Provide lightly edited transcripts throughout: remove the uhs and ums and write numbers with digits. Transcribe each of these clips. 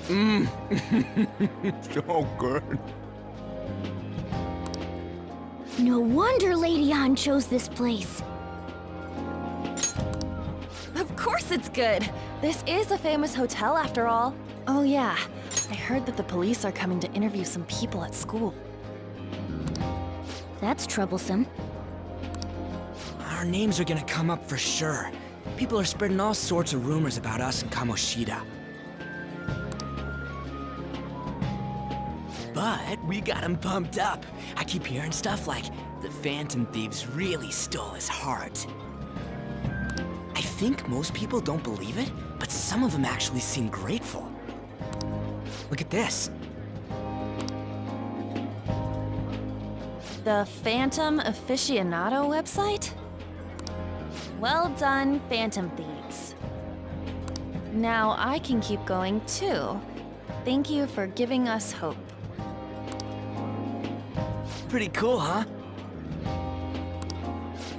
Mmm. So good. No wonder Lady An chose this place. Of course it's good. This is a famous hotel after all. Oh yeah, I heard that the police are coming to interview some people at school. That's troublesome. Our names are gonna come up for sure. People are spreading all sorts of rumors about us in Kamoshida. But we got him pumped up. I keep hearing stuff like the Phantom Thieves really stole his heart. I think most people don't believe it, but some of them actually seem grateful. Look at this. The Phantom Aficionado website? Well done, Phantom Thieves. Now I can keep going too. Thank you for giving us hope. Pretty cool, huh?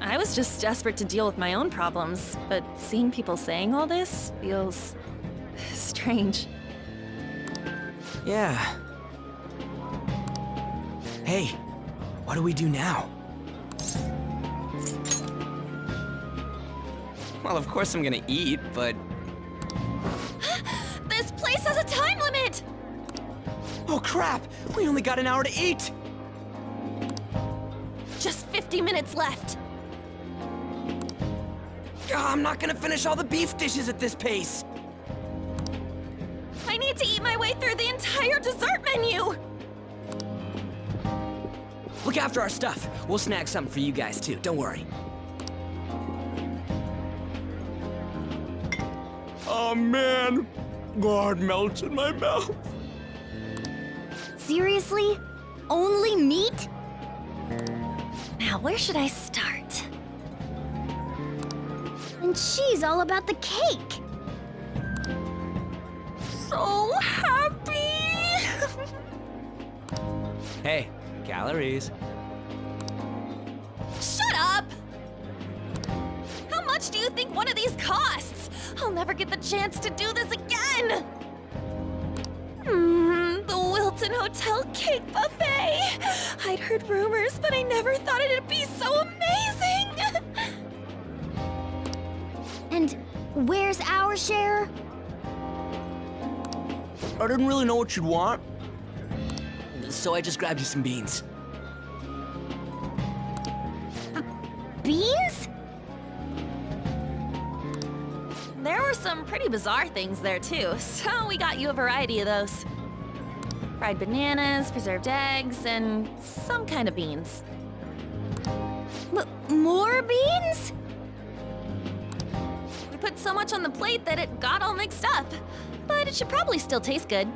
I was just desperate to deal with my own problems, but seeing people saying all this feels strange. Yeah. Hey, what do we do now? Well, of course I'm gonna eat, but... This place has a time limit! Oh crap! We only got an hour to eat! Just 50 minutes left. I'm not gonna finish all the beef dishes at this pace! I need to eat my way through the entire dessert menu! Look after our stuff. We'll snag something for you guys too, don't worry. Oh man, God melts in my mouth. Seriously? Only meat? Now, where should I start? And she's all about the cake. So happy! Hey, calories. Shut up! How much do you think one of these costs? I'll never get the chance to do this again! The Wilton Hotel Cake Buffet! I'd heard rumors, but I never thought it'd be so amazing! And where's our share? I didn't really know what you'd want, so I just grabbed you some beans. Beans? There were some pretty bizarre things there too, so we got you a variety of those. Fried bananas, preserved eggs, and some kind of beans. More beans? We put so much on the plate that it got all mixed up, but it should probably still taste good.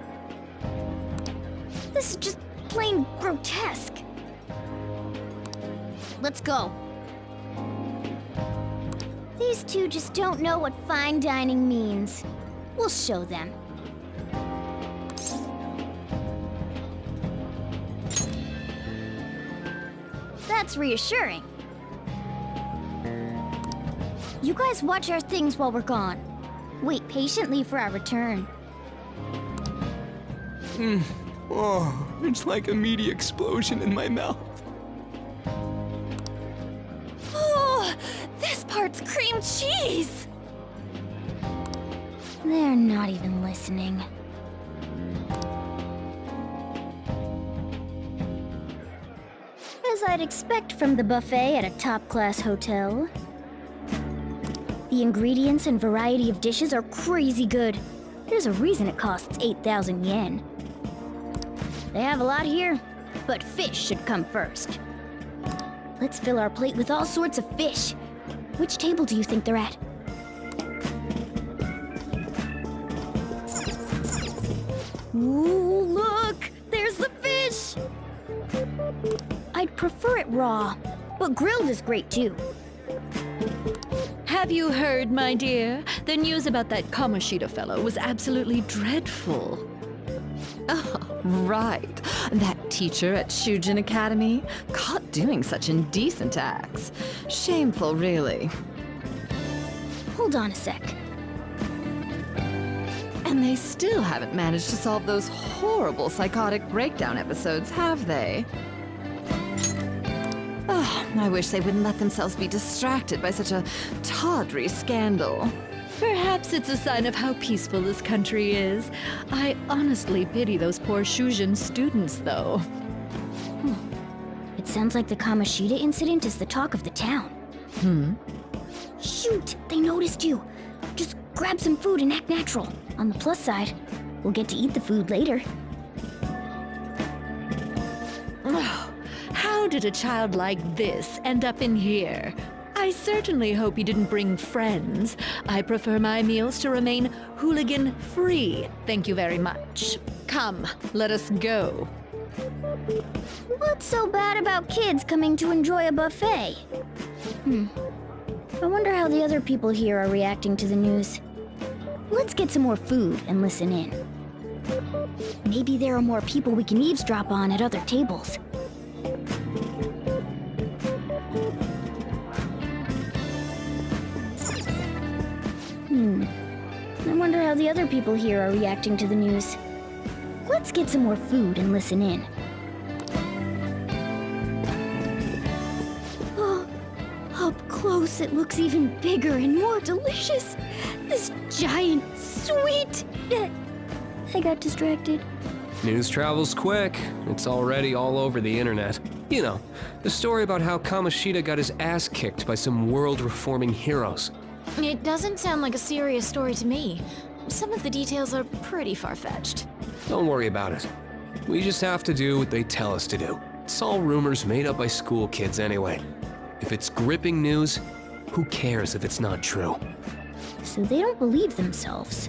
This is just plain grotesque. Let's go. These two just don't know what fine dining means. We'll show them. That's reassuring. You guys watch our things while we're gone. Wait patiently for our return. Oh, it's like a meaty explosion in my mouth. Oh, this part's cream cheese! They're not even listening. As I'd expect from the buffet at a top-class hotel. The ingredients and variety of dishes are crazy good. There's a reason it costs 8,000 yen. They have a lot here, but fish should come first. Let's fill our plate with all sorts of fish. Which table do you think they're at? Ooh, look! There's the fish! I'd prefer it raw, but grilled is great too. Have you heard, my dear? The news about that Kamoshida fellow was absolutely dreadful. Oh, right. That teacher at Shujin Academy? Caught doing such indecent acts. Shameful, really. Hold on a sec. And they still haven't managed to solve those horrible psychotic breakdown episodes, have they? Oh, I wish they wouldn't let themselves be distracted by such a tawdry scandal. Perhaps it's a sign of how peaceful this country is. I honestly pity those poor Shujin students, though. It sounds like the Kamoshida incident is the talk of the town. Shoot! They noticed you! Just grab some food and act natural. On the plus side, we'll get to eat the food later. Oh, how did a child like this end up in here? I certainly hope he didn't bring friends. I prefer my meals to remain hooligan-free. Thank you very much. Come, let us go. What's so bad about kids coming to enjoy a buffet? I wonder how the other people here are reacting to the news. Let's get some more food and listen in. Maybe there are more people we can eavesdrop on at other tables. I wonder how the other people here are reacting to the news. Let's get some more food and listen in. Oh, up close it looks even bigger and more delicious. This giant sweet... I got distracted. News travels quick. It's already all over the internet. You know, the story about how Kamoshida got his ass kicked by some world-reforming heroes. It doesn't sound like a serious story to me. Some of the details are pretty far-fetched. Don't worry about it. We just have to do what they tell us to do. It's all rumors made up by school kids anyway. If it's gripping news, who cares if it's not true? So they don't believe themselves.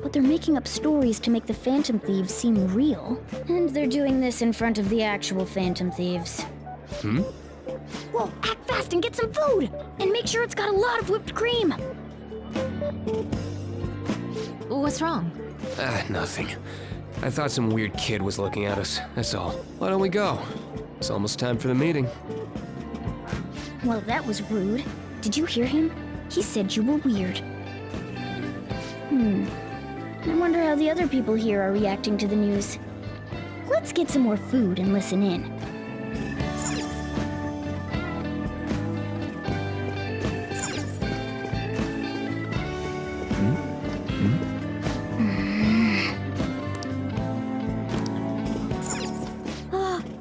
But they're making up stories to make the Phantom Thieves seem real. And they're doing this in front of the actual Phantom Thieves. Whoa, act fast and get some food! And make sure it's got a lot of whipped cream! What's wrong? Nothing. I thought some weird kid was looking at us, that's all. Why don't we go? It's almost time for the meeting. Well, that was rude. Did you hear him? He said you were weird. I wonder how the other people here are reacting to the news. Let's get some more food and listen in.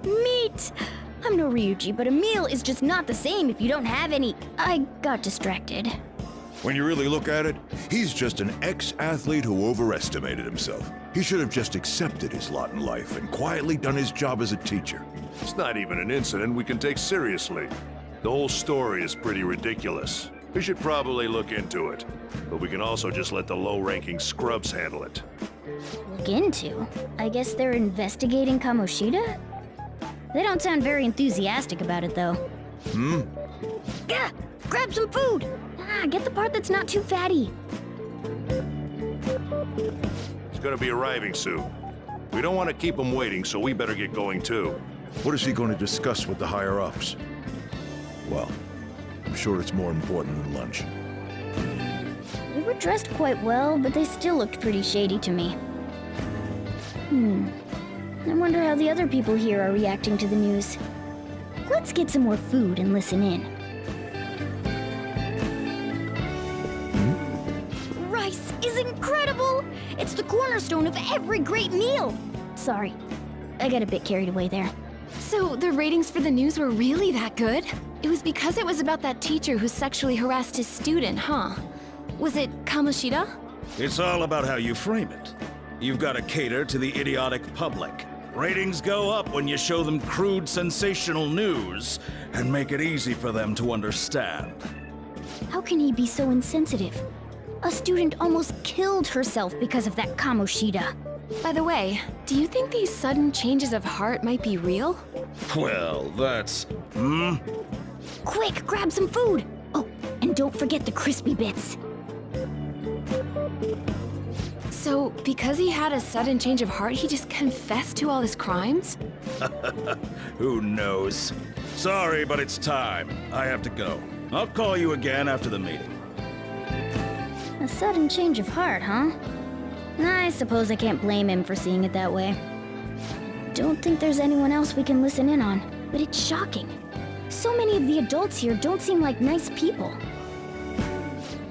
Meat! I'm no Ryuji, but a meal is just not the same if you don't have any. I got distracted. When you really look at it, he's just an ex-athlete who overestimated himself. He should have just accepted his lot in life and quietly done his job as a teacher. It's not even an incident we can take seriously. The whole story is pretty ridiculous. We should probably look into it. But we can also just let the low-ranking scrubs handle it. Look into? I guess they're investigating Kamoshida? They don't sound very enthusiastic about it, though. Yeah, grab some food! Get the part that's not too fatty. He's gonna be arriving soon. We don't want to keep him waiting, so we better get going too. What is he going to discuss with the higher-ups? Well, I'm sure it's more important than lunch. They were dressed quite well, but they still looked pretty shady to me. I wonder how the other people here are reacting to the news. Let's get some more food and listen in. Rice is incredible! It's the cornerstone of every great meal! Sorry, I got a bit carried away there. So the ratings for the news were really that good? It was because it was about that teacher who sexually harassed his student, huh? Was it Kamoshida? It's all about how you frame it. You've got to cater to the idiotic public. Ratings go up when you show them crude, sensational news and make it easy for them to understand. How can he be so insensitive? A student almost killed herself because of that Kamoshida. By the way, do you think these sudden changes of heart might be real? Well, that's... Quick, grab some food! Oh, and don't forget the crispy bits. So, because he had a sudden change of heart, he just confessed to all his crimes? Who knows? Sorry, but it's time. I have to go. I'll call you again after the meeting. A sudden change of heart, huh? I suppose I can't blame him for seeing it that way. Don't think there's anyone else we can listen in on, but it's shocking. So many of the adults here don't seem like nice people.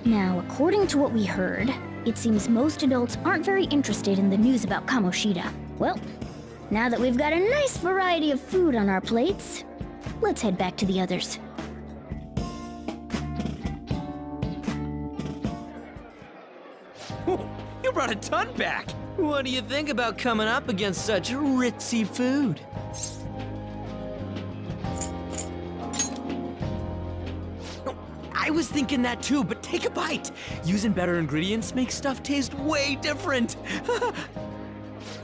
Now, according to what we heard, it seems most adults aren't very interested in the news about Kamoshida. Well, now that we've got a nice variety of food on our plates, let's head back to the others. You brought a ton back! What do you think about coming up against such ritzy food? I was thinking that too, but take a bite. Using better ingredients makes stuff taste way different.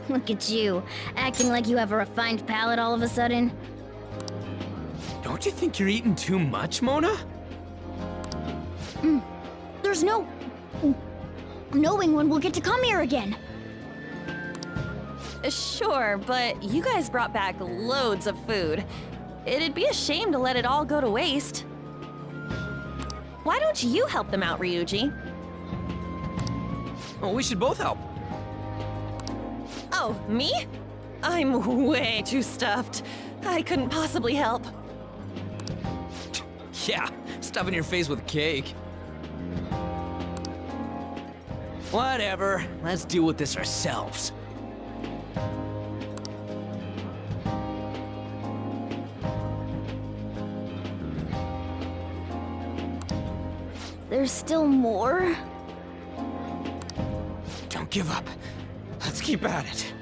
Look at you, acting like you have a refined palate all of a sudden. Don't you think you're eating too much, Mona? There's no knowing when we'll get to come here again. Sure, but you guys brought back loads of food. It'd be a shame to let it all go to waste. Why don't you help them out, Ryuji? Oh, we should both help. Oh, me? I'm way too stuffed. I couldn't possibly help. Yeah, stuffing your face with cake. Whatever, let's deal with this ourselves. There's still more? Don't give up. Let's keep at it.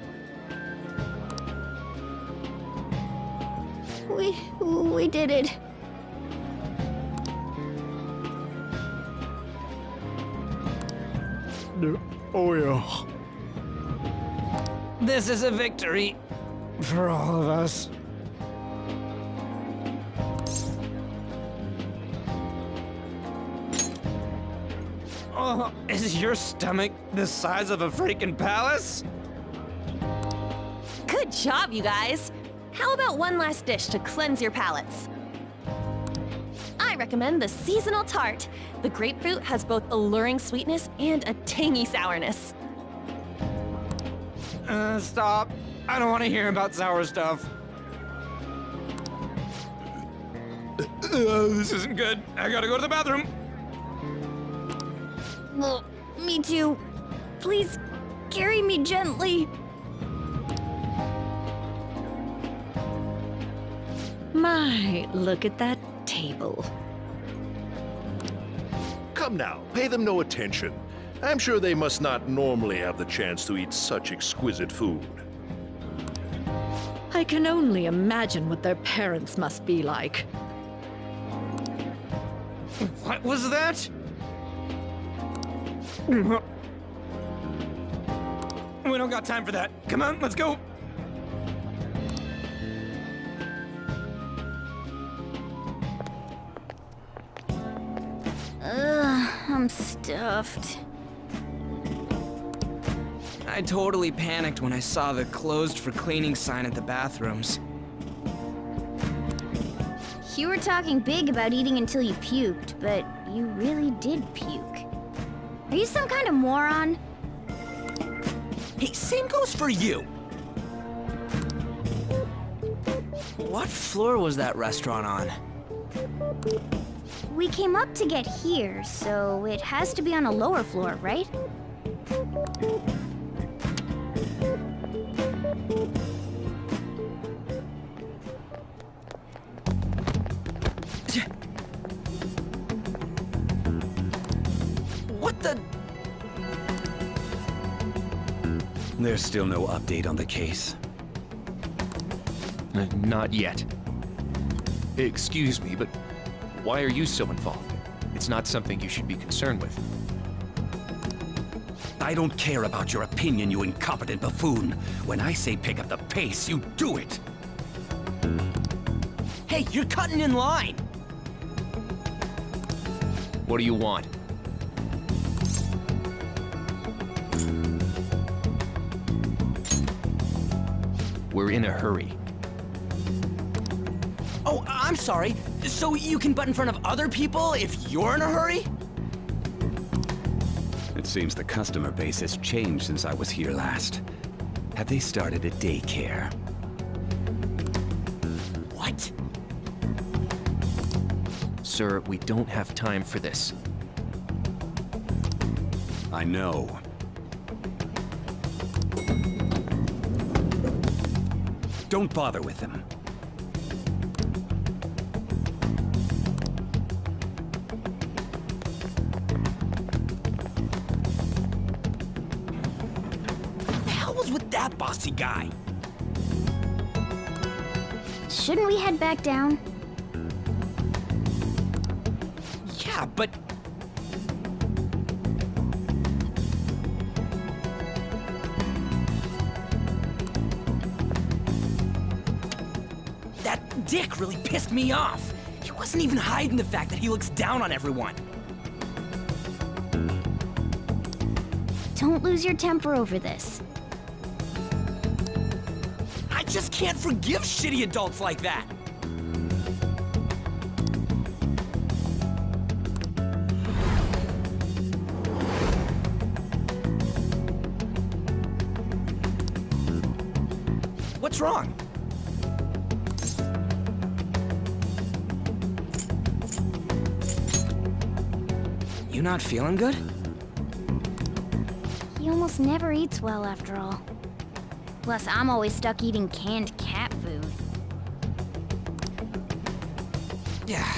We did it. Oh yeah. This is a victory for all of us. Oh, is your stomach the size of a freaking palace? Good job, you guys. How about one last dish to cleanse your palates? I recommend the seasonal tart. The grapefruit has both alluring sweetness and a tangy sourness. Stop. I don't want to hear about sour stuff. This isn't good. I gotta go to the bathroom. Well, me too. Please carry me gently. My, look at that table. Come now, pay them no attention. I'm sure they must not normally have the chance to eat such exquisite food. I can only imagine what their parents must be like. What was that? We don't got time for that. Come on, let's go. I'm stuffed. I totally panicked when I saw the closed for cleaning sign at the bathrooms. You were talking big about eating until you puked, but you really did puke. Are you some kind of moron? Hey, same goes for you. What floor was that restaurant on? We came up to get here, so it has to be on a lower floor, right? What the? There's still no update on the case. Not yet. Excuse me, but why are you so involved? It's not something you should be concerned with. I don't care about your opinion, you incompetent buffoon. When I say pick up the pace, you do it. Hey, you're cutting in line. What do you want? We're in a hurry. Oh, I'm sorry. So you can butt in front of other people if you're in a hurry? It's Seems the customer base has changed since I was here last. Have they started a daycare? What? Sir, we don't have time for this. I know. Don't bother with them. What the hell was with that bossy guy? Shouldn't we head back down? Yeah, but... That dick really pissed me off. He wasn't even hiding the fact that he looks down on everyone. Don't lose your temper over this. I just can't forgive shitty adults like that. What's wrong? You not feeling good? He almost never eats well after all. Plus, I'm always stuck eating canned cat food. Yeah,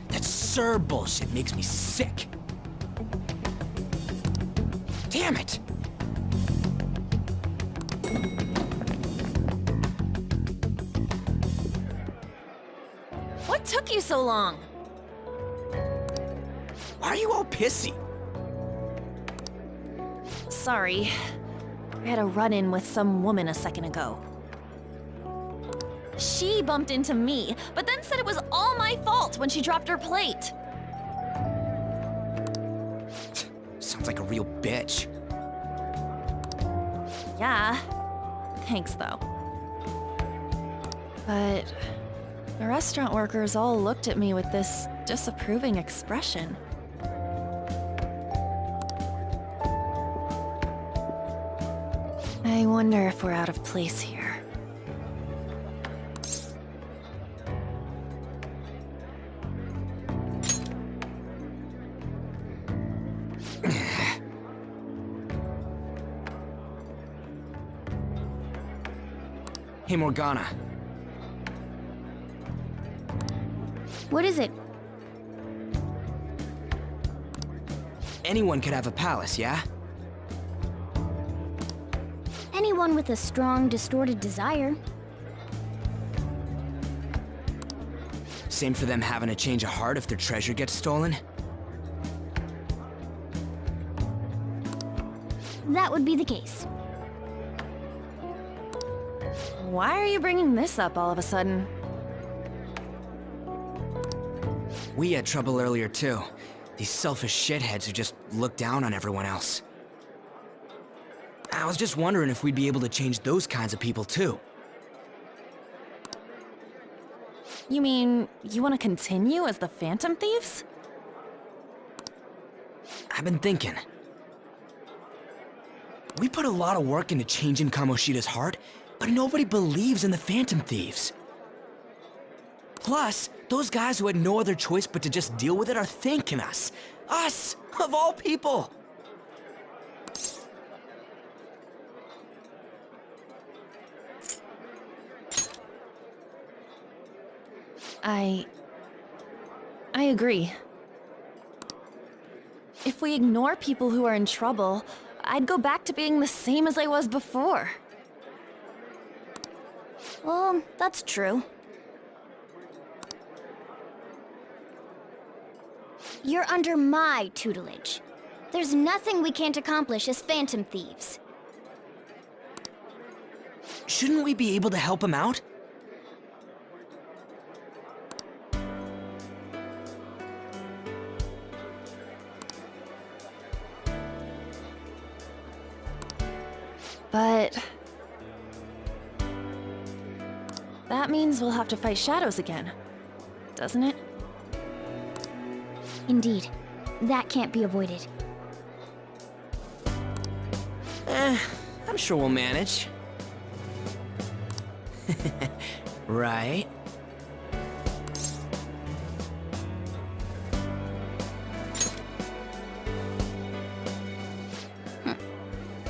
that Sir bullshit makes me sick. Damn it! What took you so long? Why are you all pissy? Sorry. I had a run-in with some woman a second ago. She bumped into me, but then said it was all my fault when she dropped her plate. Sounds like a real bitch. Yeah. Thanks, though. But the restaurant workers all looked at me with this disapproving expression. I wonder if we're out of place here. Hey, Morgana. What is it? Anyone could have a palace, yeah? Anyone with a strong, distorted desire. Same for them having a change of heart if their treasure gets stolen? That would be the case. Why are you bringing this up all of a sudden? We had trouble earlier, too. These selfish shitheads who just look down on everyone else. I was just wondering if we'd be able to change those kinds of people, too. You mean, you want to continue as the Phantom Thieves? I've been thinking. We put a lot of work into changing Kamoshida's heart, but nobody believes in the Phantom Thieves. Plus, those guys who had no other choice but to just deal with it are thanking us. Us, of all people! I agree. If we ignore people who are in trouble, I'd go back to being the same as I was before. Well, that's true. You're under my tutelage. There's nothing we can't accomplish as Phantom Thieves. Shouldn't we be able to help him out? But that means we'll have to fight shadows again, doesn't it? Indeed. That can't be avoided. I'm sure we'll manage. Right?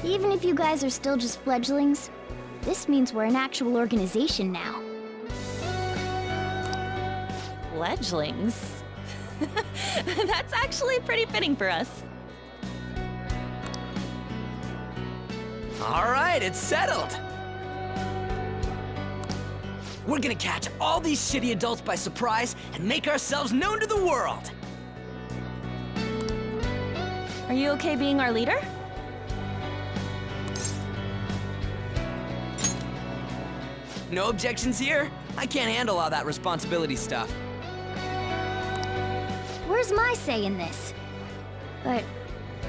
Even if you guys are still just fledglings, this means we're an actual organization now. Fledglings? That's actually pretty fitting for us. All right, it's settled. We're gonna catch all these shitty adults by surprise and make ourselves known to the world. Are you okay being our leader? No objections here? I can't handle all that responsibility stuff. Where's my say in this? But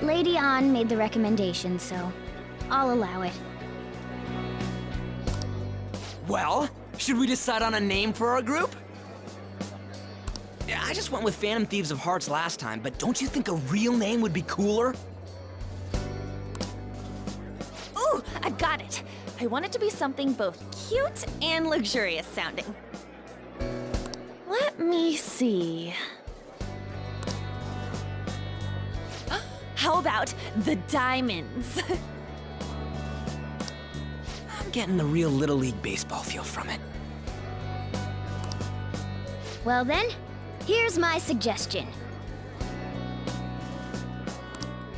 Lady An made the recommendation, so I'll allow it. Well, should we decide on a name for our group? Yeah, I just went with Phantom Thieves of Hearts last time, but don't you think a real name would be cooler? Ooh, I've got it. I want it to be something both cute and luxurious sounding. Let me see. How about the Diamonds? I'm getting the real Little League Baseball feel from it. Well then, here's my suggestion.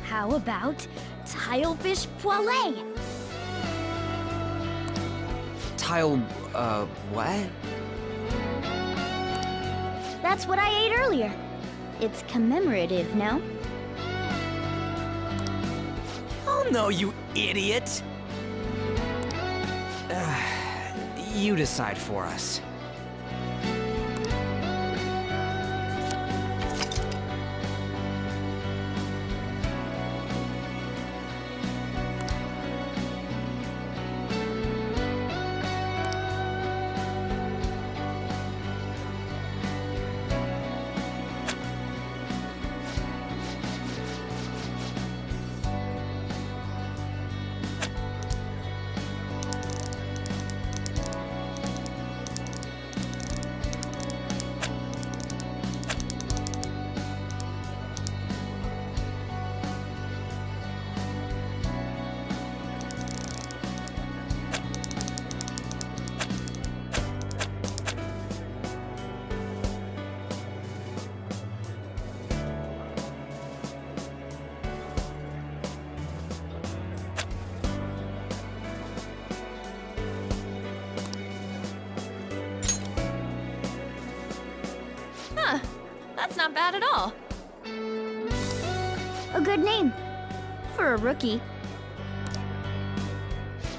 How about Tilefish Poêlée? What? That's what I ate earlier. It's commemorative, no? Oh no, you idiot! You decide for us. Huh, that's not bad at all. A good name. For a rookie.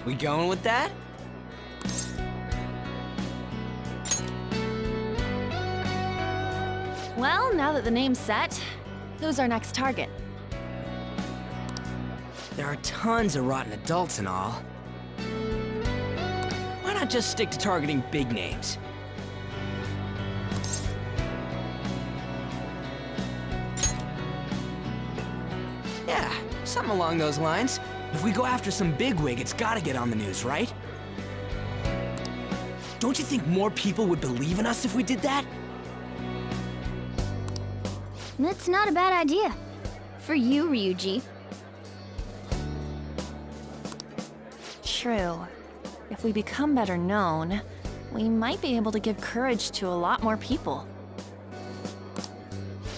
We going with that? Well, now that the name's set, who's our next target? There are tons of rotten adults and all. Why not just stick to targeting big names? Yeah, something along those lines. If we go after some bigwig, it's gotta get on the news, right? Don't you think more people would believe in us if we did that? That's not a bad idea. For you, Ryuji. True. If we become better known, we might be able to give courage to a lot more people.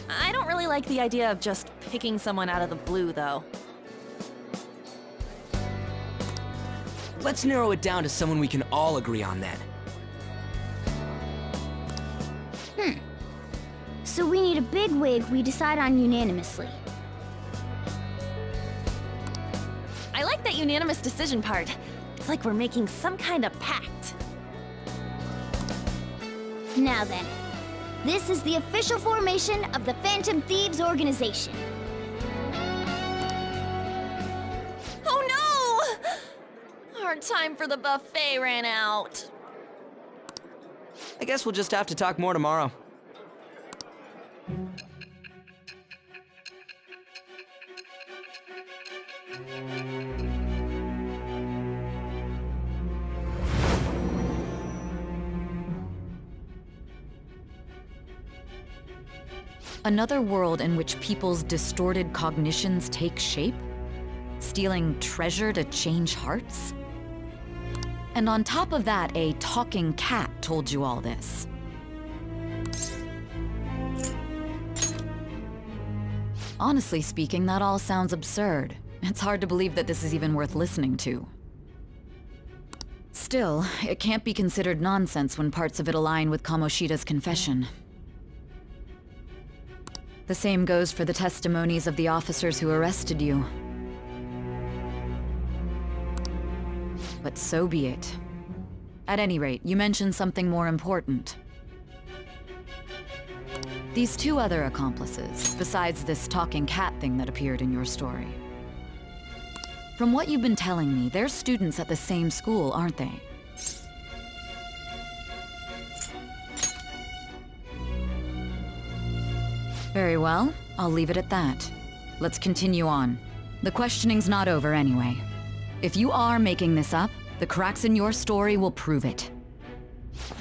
I don't really like the idea of just picking someone out of the blue, though. Let's narrow it down to someone we can all agree on then. So we need a bigwig we decide on unanimously. I like that unanimous decision part. It's like we're making some kind of pact. Now then, this is the official formation of the Phantom Thieves organization. Oh no! Our time for the buffet ran out. I guess we'll just have to talk more tomorrow. Another world in which people's distorted cognitions take shape? Stealing treasure to change hearts? And on top of that, a talking cat told you all this. Honestly speaking, that all sounds absurd. It's hard to believe that this is even worth listening to. Still, it can't be considered nonsense when parts of it align with Kamoshida's confession. The same goes for the testimonies of the officers who arrested you. But so be it. At any rate, you mentioned something more important. These two other accomplices, besides this talking cat thing that appeared in your story. From what you've been telling me, they're students at the same school, aren't they? Very well, I'll leave it at that. Let's continue on. The questioning's not over anyway. If you are making this up, the cracks in your story will prove it.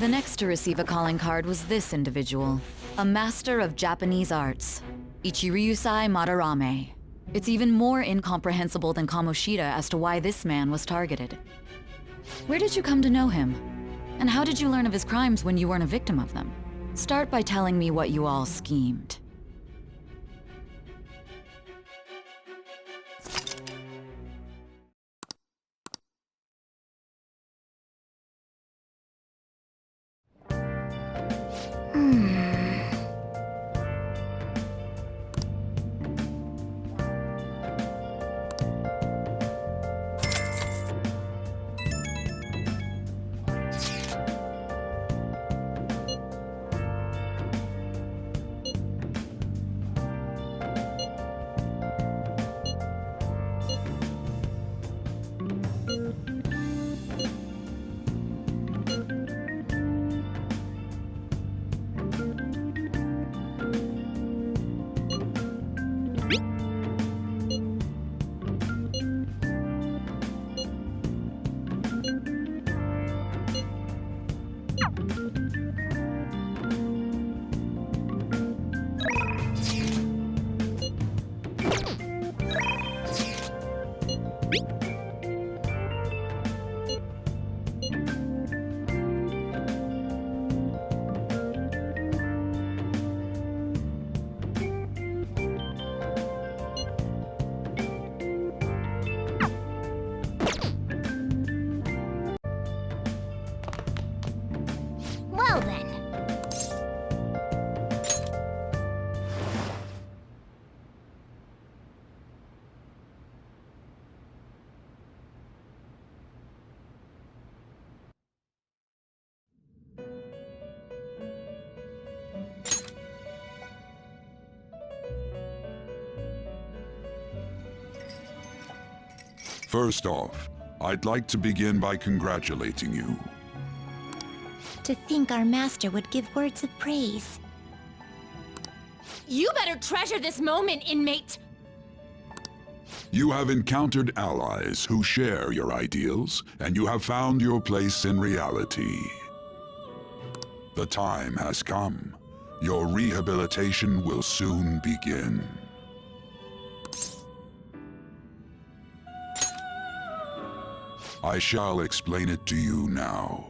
The next to receive a calling card was this individual, a master of Japanese arts, Ichiryusai Madarame. It's even more incomprehensible than Kamoshida as to why this man was targeted. Where did you come to know him? And how did you learn of his crimes when you weren't a victim of them? Start by telling me what you all schemed. Well then. First off, I'd like to begin by congratulating you. To think our master would give words of praise. You better treasure this moment, inmate! You have encountered allies who share your ideals, and you have found your place in reality. The time has come. Your rehabilitation will soon begin. I shall explain it to you now.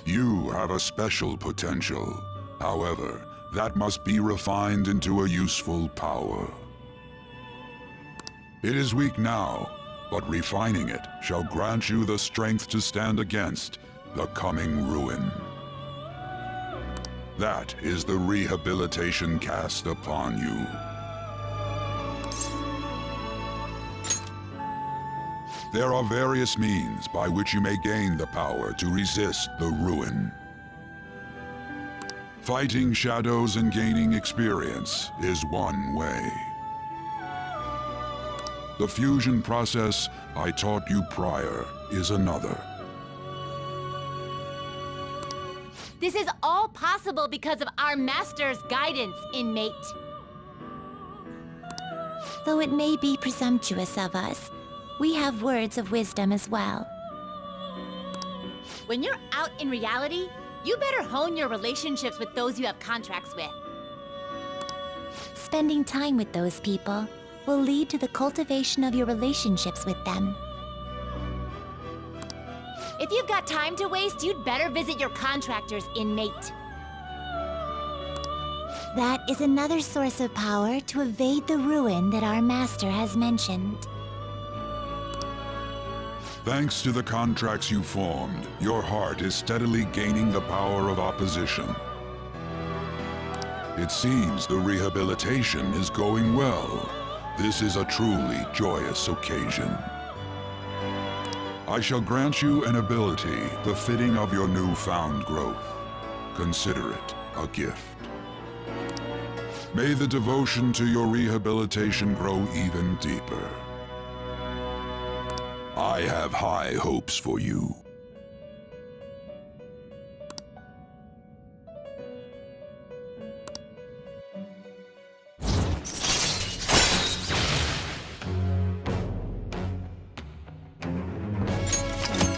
You have a special potential. However, that must be refined into a useful power. It is weak now, but refining it shall grant you the strength to stand against the coming ruin. That is the rehabilitation cast upon you. There are various means by which you may gain the power to resist the ruin. Fighting shadows and gaining experience is one way. The fusion process I taught you prior is another. This is all possible because of our master's guidance, inmate. Though it may be presumptuous of us, we have words of wisdom as well. When you're out in reality, You better hone your relationships with those you have contracts with. Spending time with those people will lead to the cultivation of your relationships with them. If you've got time to waste, you'd better visit your contractor's inmate. That is another source of power to evade the ruin that our master has mentioned. Thanks to the contracts you formed, your heart is steadily gaining the power of opposition. It seems the rehabilitation is going well. This is a truly joyous occasion. I shall grant you an ability befitting of your newfound growth. Consider it a gift. May the devotion to your rehabilitation grow even deeper. I have high hopes for you.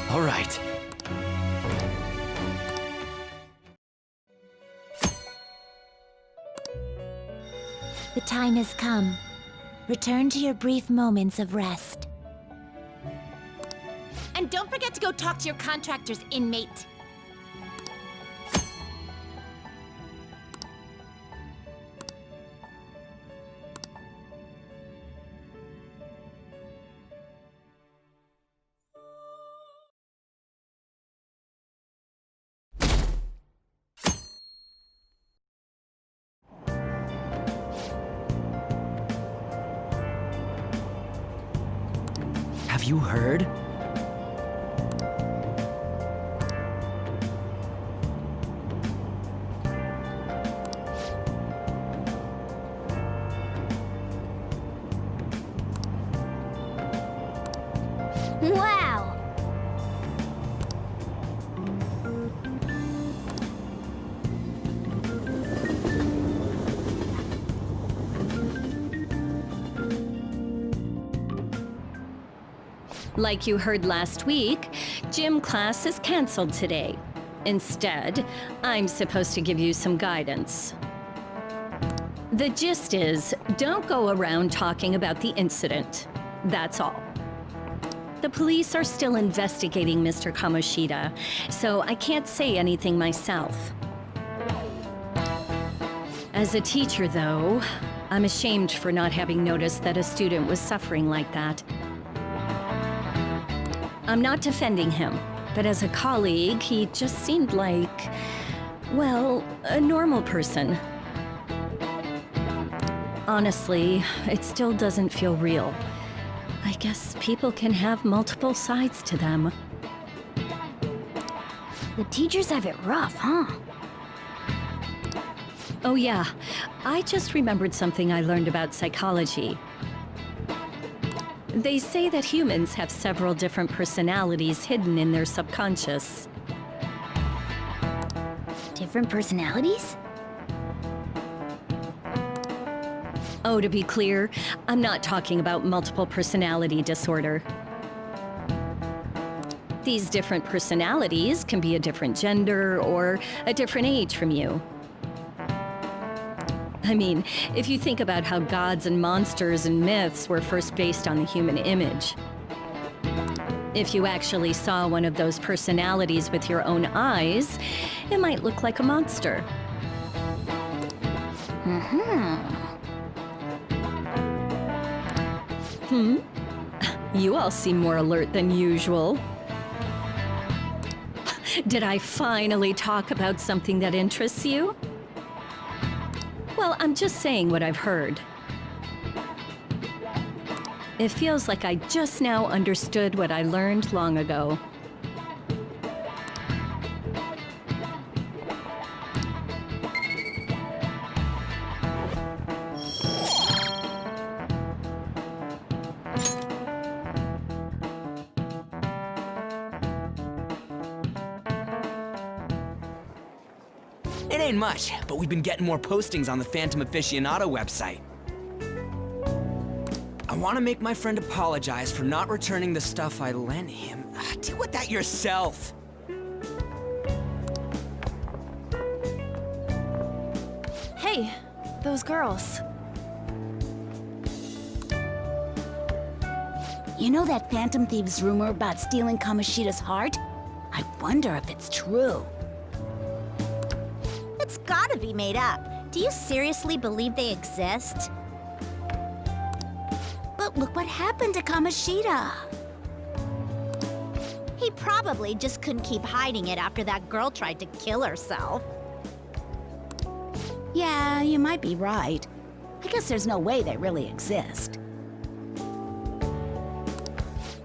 All right. The time has come. Return to your brief moments of rest. And don't forget to go talk to your contractor's inmate. Have you heard? Wow! Like you heard last week, gym class is canceled today. Instead, I'm supposed to give you some guidance. The gist is, don't go around talking about the incident. That's all. The police are still investigating Mr. Kamoshida, so I can't say anything myself. As a teacher, though, I'm ashamed for not having noticed that a student was suffering like that. I'm not defending him, but as a colleague, he just seemed like, well, a normal person. Honestly, it still doesn't feel real. I guess people can have multiple sides to them. The teachers have it rough, huh? Oh yeah, I just remembered something I learned about psychology. They say that humans have several different personalities hidden in their subconscious. Different personalities? Oh, to be clear, I'm not talking about multiple personality disorder. These different personalities can be a different gender or a different age from you. I mean, if you think about how gods and monsters and myths were first based on the human image. If you actually saw one of those personalities with your own eyes, it might look like a monster. You all seem more alert than usual. Did I finally talk about something that interests you? Well, I'm just saying what I've heard. It feels like I just now understood what I learned long ago. It ain't much, but we've been getting more postings on the Phantom Aficionado website. I want to make my friend apologize for not returning the stuff I lent him. Deal with that yourself. Hey, those girls. You know that Phantom Thieves rumor about stealing Kamoshida's heart? I wonder if it's true. It's gotta be made up. Do you seriously believe they exist? But look what happened to Kamoshida. He probably just couldn't keep hiding it after that girl tried to kill herself. Yeah, you might be right. I guess there's no way they really exist.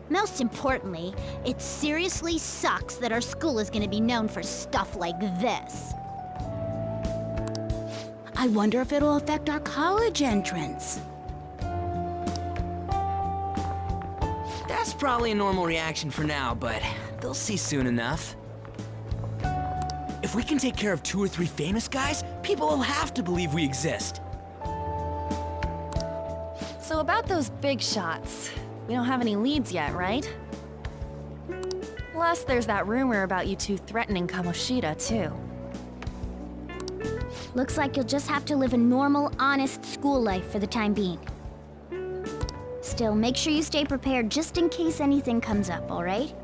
Most importantly, it seriously sucks that our school is gonna be known for stuff like this. I wonder if it'll affect our college entrance. That's probably a normal reaction for now, but they'll see soon enough. If we can take care of 2 or 3 famous guys, people will have to believe we exist. So about those big shots, we don't have any leads yet, right? Plus, there's that rumor about you two threatening Kamoshida, too. Looks like you'll just have to live a normal, honest school life for the time being. Still, make sure you stay prepared just in case anything comes up, alright?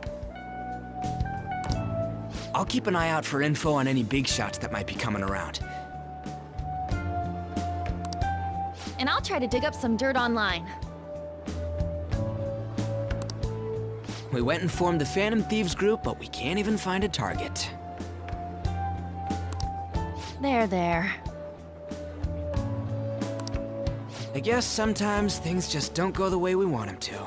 I'll keep an eye out for info on any big shots that might be coming around. And I'll try to dig up some dirt online. We went and formed the Phantom Thieves group, but we can't even find a target. There. I guess sometimes things just don't go the way we want them to.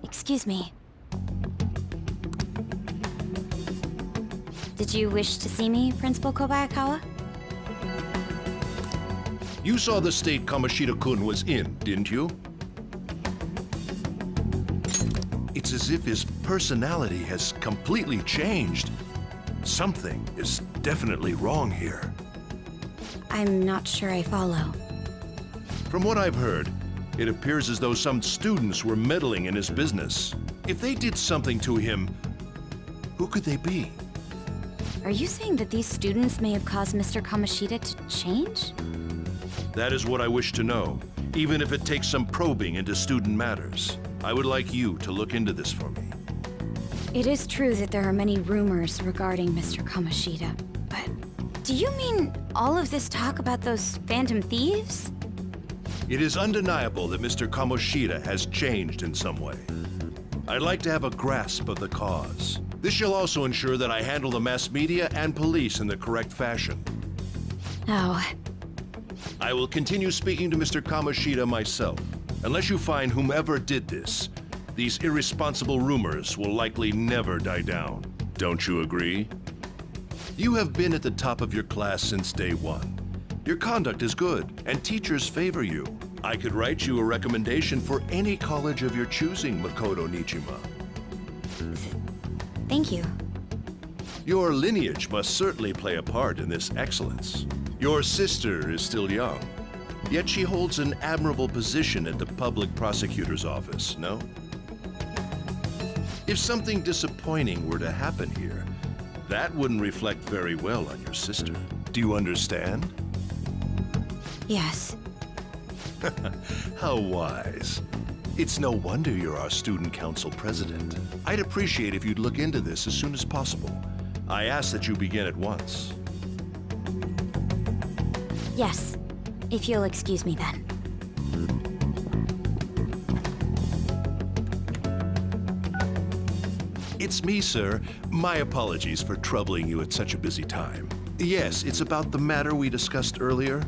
Excuse me. Did you wish to see me, Principal Kobayakawa? You saw the state Kamoshida-kun was in, didn't you? It's as if his personality has completely changed. Something is definitely wrong here. I'm not sure I follow. From what I've heard, it appears as though some students were meddling in his business. If they did something to him, who could they be? Are you saying that these students may have caused Mr. Kamoshida to change? That is what I wish to know, even if it takes some probing into student matters. I would like you to look into this for me. It is true that there are many rumors regarding Mr. Kamoshida, but do you mean all of this talk about those Phantom Thieves? It is undeniable that Mr. Kamoshida has changed in some way. I'd like to have a grasp of the cause. This shall also ensure that I handle the mass media and police in the correct fashion. Oh, I will continue speaking to Mr. Kamoshida myself. Unless you find whomever did this, these irresponsible rumors will likely never die down. Don't you agree? You have been at the top of your class since day one. Your conduct is good, and teachers favor you. I could write you a recommendation for any college of your choosing, Makoto Nijima. thank you. Your lineage must certainly play a part in this excellence. Your sister is still young, yet she holds an admirable position at the public prosecutor's office, no? If something disappointing were to happen here, that wouldn't reflect very well on your sister. Do you understand? Yes. How wise. It's no wonder you're our student council president. I'd appreciate if you'd look into this as soon as possible. I ask that you begin at once. Yes. If you'll excuse me then. It's me, sir. My apologies for troubling you at such a busy time. Yes, it's about the matter we discussed earlier.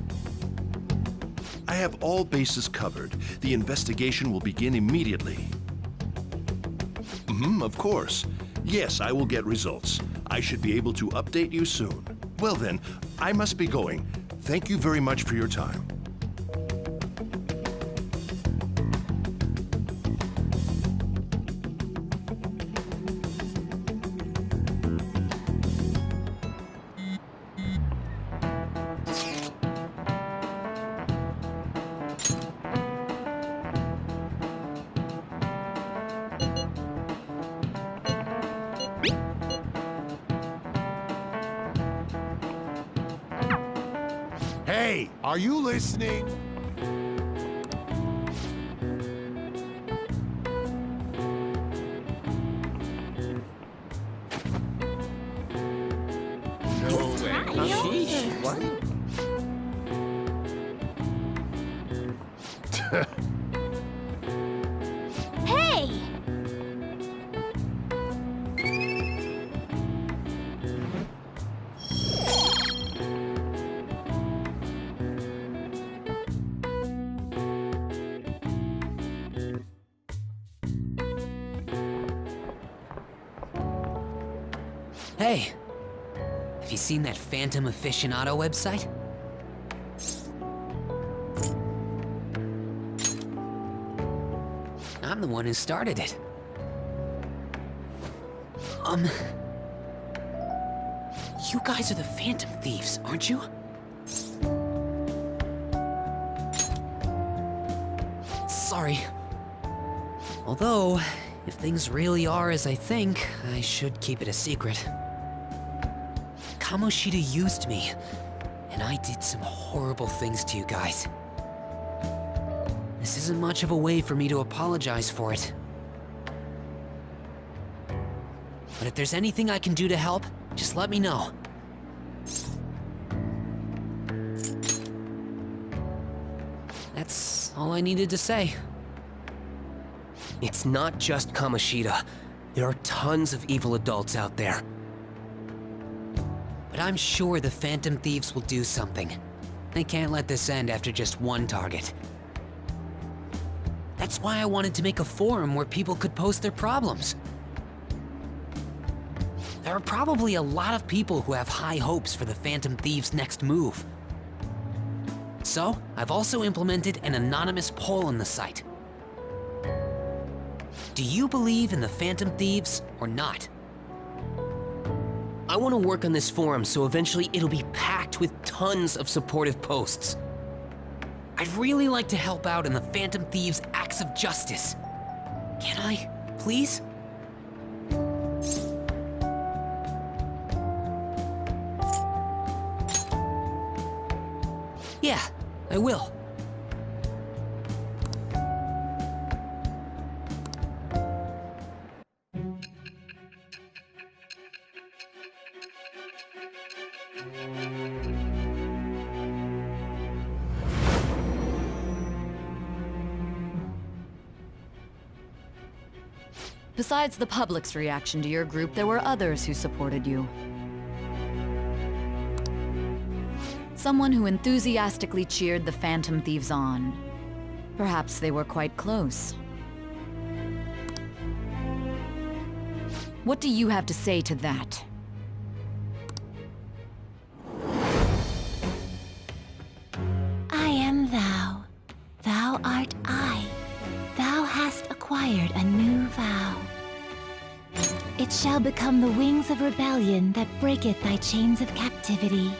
I have all bases covered. The investigation will begin immediately. Of course. Yes, I will get results. I should be able to update you soon. Well then, I must be going. Thank you very much for your time. Hey, are you listening? Hey! Hey, have you seen that Phantom Aficionado website? I'm the one who started it. You guys are the Phantom Thieves, aren't you? Sorry. Although, if things really are as I think, I should keep it a secret. Kamoshida used me, and I did some horrible things to you guys. This isn't much of a way for me to apologize for it. But if there's anything I can do to help, just let me know. That's all I needed to say. It's not just Kamoshida. There are tons of evil adults out there. But I'm sure the Phantom Thieves will do something. They can't let this end after just one target. That's why I wanted to make a forum where people could post their problems. There are probably a lot of people who have high hopes for the Phantom Thieves' next move. So, I've also implemented an anonymous poll on the site. Do you believe in the Phantom Thieves or not? I want to work on this forum so eventually it'll be packed with tons of supportive posts. I'd really like to help out in the Phantom Thieves' acts of justice. Can I, please? Yeah, I will. Besides the public's reaction to your group, there were others who supported you. Someone who enthusiastically cheered the Phantom Thieves on. Perhaps they were quite close. What do you have to say to that? I am thou. Thou art I. Thou hast acquired a new vow. It shall become the wings of rebellion that breaketh thy chains of captivity.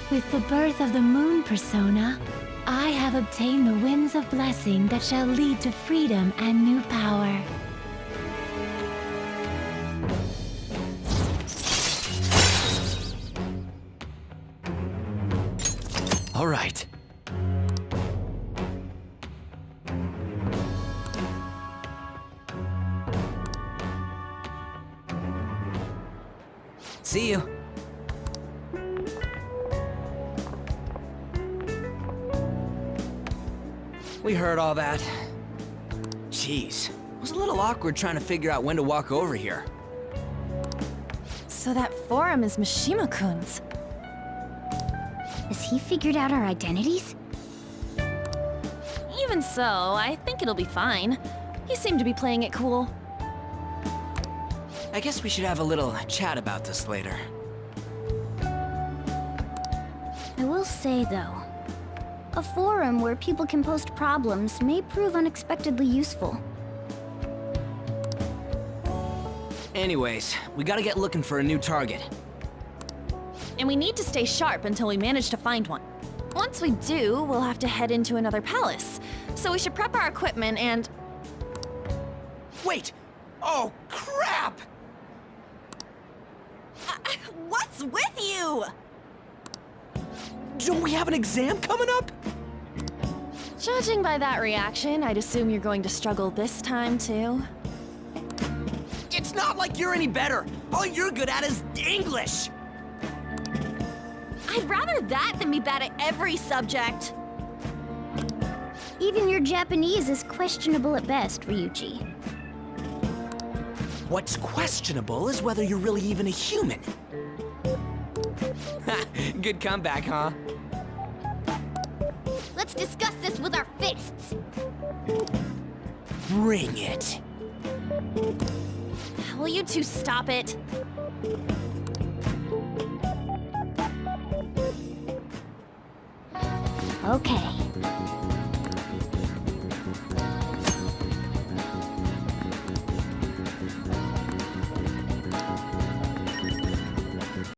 With the birth of the moon persona, I have obtained the winds of blessing that shall lead to freedom and new power. All right. See you. We heard all that. Jeez, it was a little awkward trying to figure out when to walk over here. So that forum is Mishima-kun's. Has he figured out our identities? Even so, I think it'll be fine. He seemed to be playing it cool. I guess we should have a little chat about this later. I will say, though, a forum where people can post problems may prove unexpectedly useful. Anyways, we gotta get looking for a new target. And we need to stay sharp until we manage to find one. Once we do, we'll have to head into another palace. So we should prep our equipment and... Wait! Oh, crap! What's with you? Don't we have an exam coming up? Judging by that reaction, I'd assume you're going to struggle this time, too. It's not like you're any better. All you're good at is English. I'd rather that than be bad at every subject. Even your Japanese is questionable at best, Ryuji. What's questionable is whether you're really even a human. Good comeback, huh? Let's discuss this with our fists. Bring it. Will you two stop it? Okay.